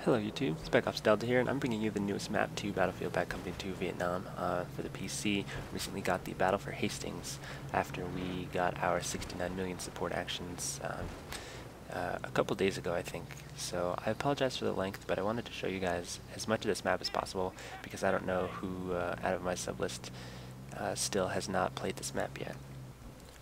Hello YouTube, Spec Ops Delta here, and I'm bringing you the newest map to Battlefield Bad Company 2 Vietnam for the PC. Recently got the Battle for Hastings after we got our 69 million support actions a couple days ago, I think. So I apologize for the length, but I wanted to show you guys as much of this map as possible because I don't know who out of my sublist still has not played this map yet.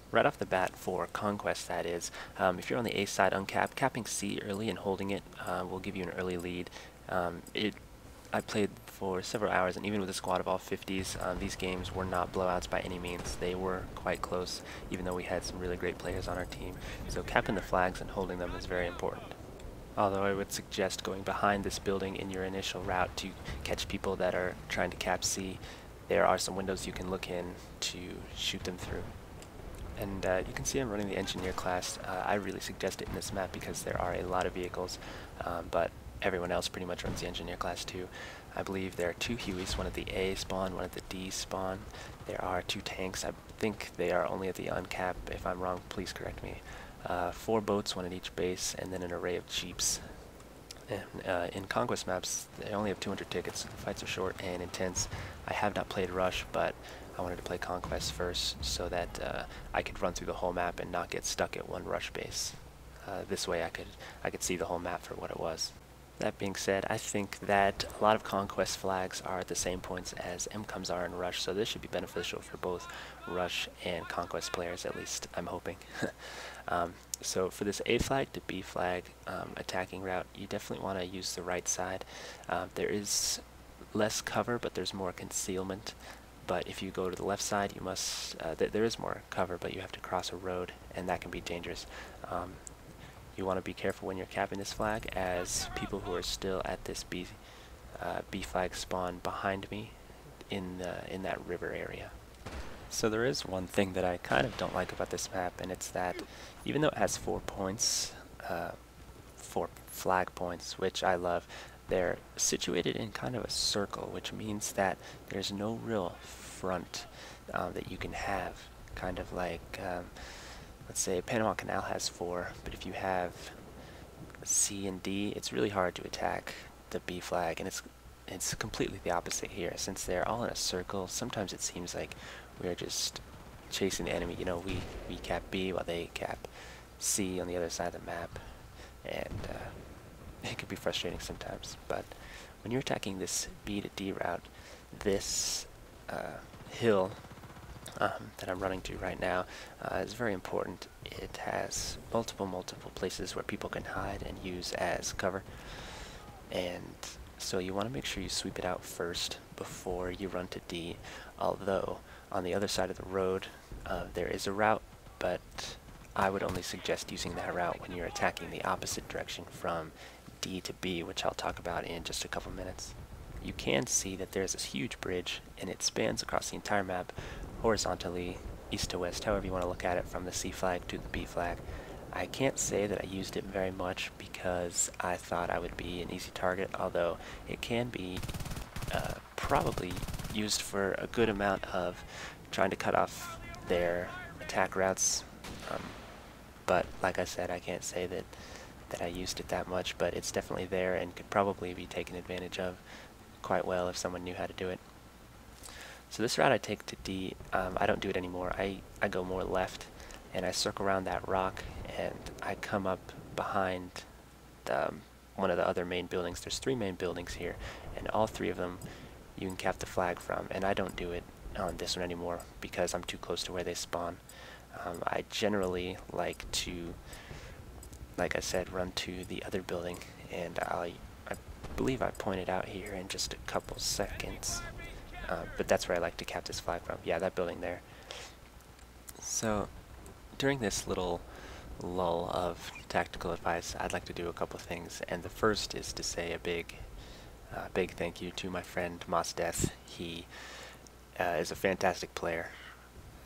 Right off the bat for Conquest, that is, if you're on the A side uncapped, capping C early and holding it will give you an early lead. I played for several hours, and even with a squad of all 50s, these games were not blowouts by any means. They were quite close, even though we had some really great players on our team. So capping the flags and holding them is very important. Although I would suggest going behind this building in your initial route to catch people that are trying to cap C. There are some windows you can look in to shoot them through. And you can see I'm running the engineer class. I really suggest it in this map because there are a lot of vehicles, but everyone else pretty much runs the engineer class too. I believe there are 2 Hueys, one at the A spawn, one at the D spawn. There are 2 tanks. I think they are only at the uncap. If I'm wrong, please correct me. 4 boats, 1 at each base, and then an array of jeeps. And in Conquest maps, they only have 200 tickets. The fights are short and intense. I have not played Rush, but I wanted to play Conquest first so that I could run through the whole map and not get stuck at one Rush base. This way I could see the whole map for what it was. That being said, I think that a lot of Conquest flags are at the same points as MCOMs are in Rush, so this should be beneficial for both Rush and Conquest players, at least I'm hoping. So for this A flag to B flag attacking route, you definitely want to use the right side. There is less cover, but there's more concealment. But if you go to the left side, you must, there is more cover, but you have to cross a road, and that can be dangerous. You want to be careful when you're capping this flag, as people who are still at this B flag spawn behind me in that river area. So there is one thing that I kind of don't like about this map, and it's that even though it has 4 points, 4 flag points, which I love, they're situated in kind of a circle, which means that there's no real front that you can have. Kind of like, let's say Panama Canal has 4, but if you have C and D, it's really hard to attack the B flag, and it's completely the opposite here. Since they're all in a circle, sometimes it seems like we're just chasing the enemy. You know, we cap B while they cap C on the other side of the map, and it can be frustrating sometimes. But when you're attacking this B to D route, this hill that I'm running to right now is very important. It has multiple places where people can hide and use as cover, and so you want to make sure you sweep it out first before you run to D. Although on the other side of the road there is a route, but I would only suggest using that route when you're attacking the opposite direction from D to B, which I'll talk about in just a couple minutes. You can see that there's this huge bridge, and it spans across the entire map horizontally, east to west, however you want to look at it, from the C flag to the B flag. I can't say that I used it very much because I thought I would be an easy target, although it can be probably used for a good amount of trying to cut off their attack routes. But like I said, I can't say that I used it that much, but it's definitely there and could probably be taken advantage of quite well if someone knew how to do it. So this route I take to D, I don't do it anymore. I go more left, and I circle around that rock, and I come up behind one of the other main buildings. There's 3 main buildings here, and all 3 of them you can cap the flag from, and I don't do it on this one anymore because I'm too close to where they spawn. I generally like to, like I said, run to the other building, and I believe I pointed out here in just a couple seconds, but that's where I like to cap this flag from. Yeah, that building there. So during this little lull of tactical advice, I'd like to do a couple things, and the first is to say a big thank you to my friend Masdeath. He is a fantastic player,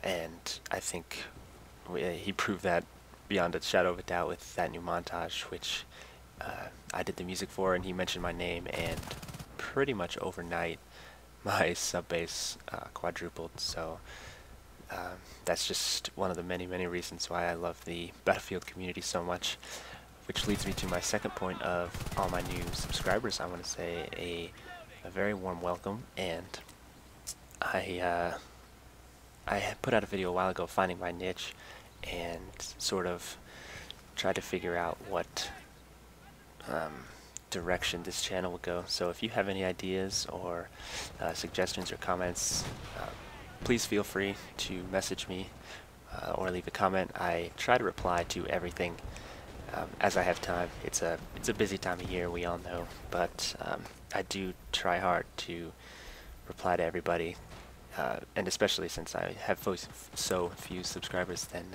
and I think he proved that beyond a shadow of a doubt with that new montage, which I did the music for, and he mentioned my name, and pretty much overnight my sub base quadrupled. So that's just one of the many reasons why I love the Battlefield community so much. which leads me to my second point of all my new subscribers. I want to say a very warm welcome, and I put out a video a while ago finding my niche and sort of tried to figure out what direction this channel will go. So if you have any ideas or suggestions or comments, please feel free to message me or leave a comment. I try to reply to everything as I have time. It's a busy time of year, we all know, but I do try hard to reply to everybody, and especially since I have so few subscribers, then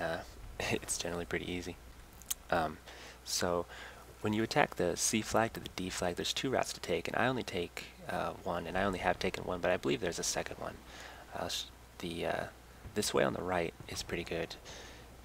it's generally pretty easy. So when you attack the C flag to the D flag, there's two routes to take, and I only take one, and I only have taken one, but I believe there's a second one. This way on the right is pretty good.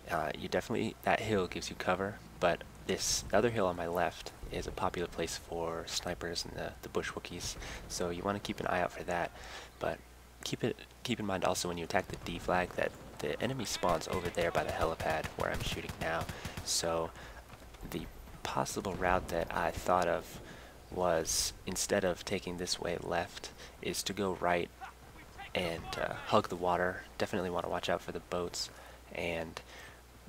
That hill gives you cover, but this other hill on my left is a popular place for snipers and the bushwookies, so you want to keep an eye out for that. But keep in mind also when you attack the D flag that the enemy spawns over there by the helipad where I'm shooting now. So the possible route that I thought of was, instead of taking this way left, is to go right and hug the water. Definitely want to watch out for the boats, and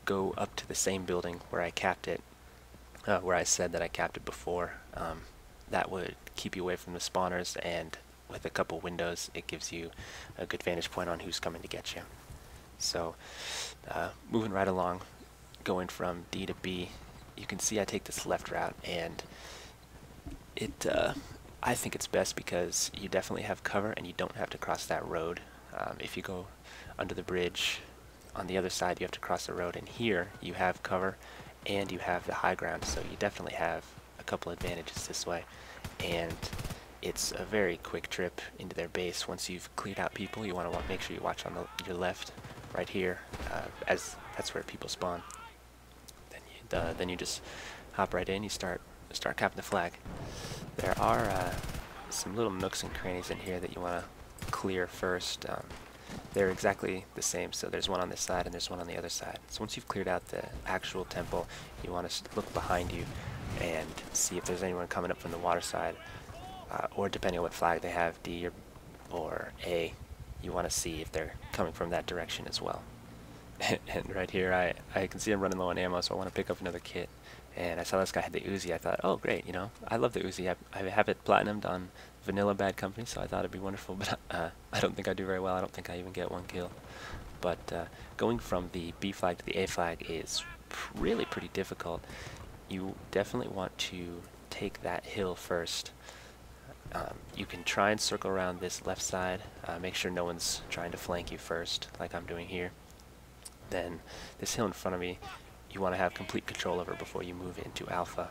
go up to the same building where I capped it, where I said that I capped it before. That would keep you away from the spawners, and with a couple windows it gives you a good vantage point on who's coming to get you. So moving right along, going from D to B, you can see I take this left route, and I think it's best because you definitely have cover and you don't have to cross that road. If you go under the bridge on the other side, you have to cross the road, and here you have cover and you have the high ground, so you definitely have a couple advantages this way. And it's a very quick trip into their base. Once you've cleared out people, you want to make sure you watch on your left, right here, as that's where people spawn. Then you just hop right in, you start capping the flag. There are some little nooks and crannies in here that you want to clear first. They're exactly the same, so there's one on this side and there's one on the other side. So once you've cleared out the actual temple, you want to look behind you and see if there's anyone coming up from the water side, or depending on what flag they have, D or A, you want to see if they're coming from that direction as well. And right here, I can see I'm running low on ammo, so I want to pick up another kit. And I saw this guy had the Uzi. I thought, oh great, you know, I love the Uzi. I have it platinumed on Vanilla Bad Company, so I thought it'd be wonderful. But I don't think I do very well. I don't think I even get one kill. But going from the B flag to the A flag is really pretty difficult. You definitely want to take that hill first. You can try and circle around this left side. Make sure no one's trying to flank you first, like I'm doing here. Then this hill in front of me, you want to have complete control over before you move into Alpha.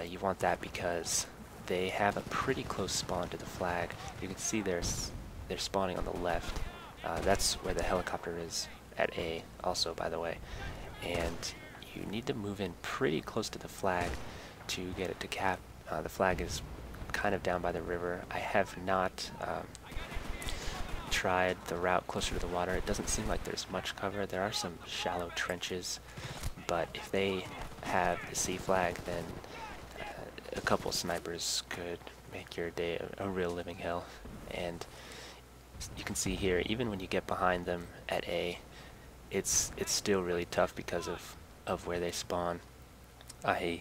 You want that because they have a pretty close spawn to the flag. You can see they're spawning on the left. That's where the helicopter is at A also, by the way. And you need to move in pretty close to the flag to get it to cap. The flag is kind of down by the river. I have not tried the route closer to the water. It doesn't seem like there's much cover. There are some shallow trenches, but if they have the C flag, then a couple snipers could make your day a real living hell. And you can see here, even when you get behind them at A, it's still really tough because of where they spawn. I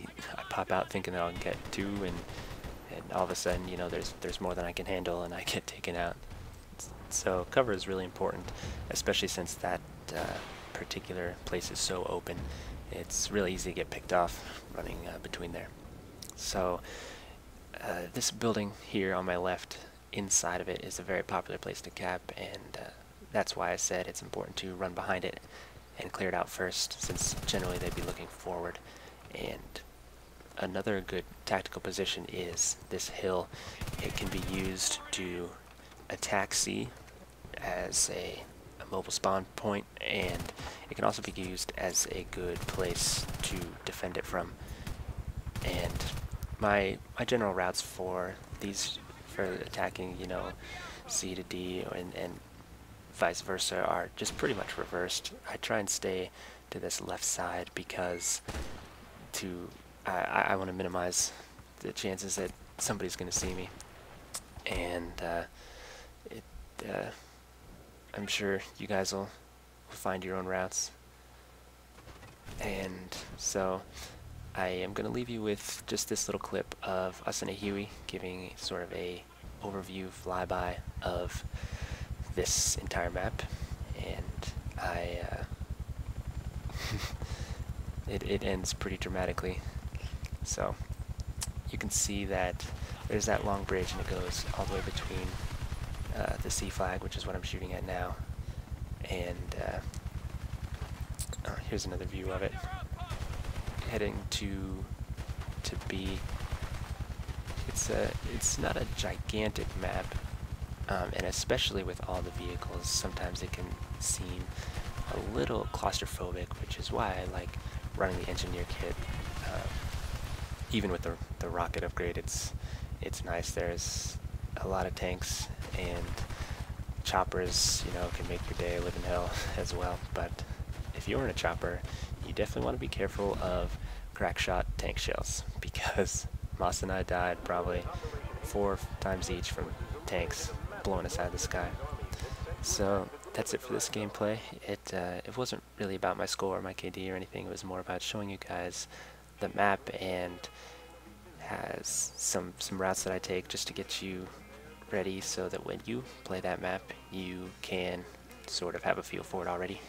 pop out thinking that I'll get two, and all of a sudden, you know, there's more than I can handle, and I get taken out. So cover is really important, especially since that particular place is so open. It's really easy to get picked off running between there. So this building here on my left, inside of it, is a very popular place to cap, and that's why I said it's important to run behind it and clear it out first, since generally they'd be looking forward. And another good tactical position is this hill. It can be used to attack C as a mobile spawn point, and it can also be used as a good place to defend it from. And my general routes for attacking, you know, C to D and vice versa are just pretty much reversed. I try and stay to this left side because to I want to minimize the chances that somebody's going to see me, and I'm sure you guys will find your own routes. And so I am going to leave you with just this little clip of us in a Huey giving sort of a overview flyby of this entire map, and it ends pretty dramatically. So you can see that there's that long bridge, and it goes all the way between the C flag, which is what I'm shooting at now, and here's another view of it. Heading to B. It's not a gigantic map, and especially with all the vehicles, sometimes it can seem a little claustrophobic, which is why I like running the engineer kit. Even with the rocket upgrade, it's nice. There's a lot of tanks, and choppers, you know, can make your day live in hell as well. But if you're in a chopper, you definitely want to be careful of crack shot tank shells, because Moss and I died probably 4 times each from tanks blowing us out of the sky. So that's it for this gameplay. It wasn't really about my score or my KD or anything. It was more about showing you guys the map, and has some routes that I take just to get you ready, so that when you play that map, you can sort of have a feel for it already.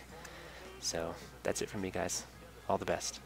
So that's it from me, guys. All the best.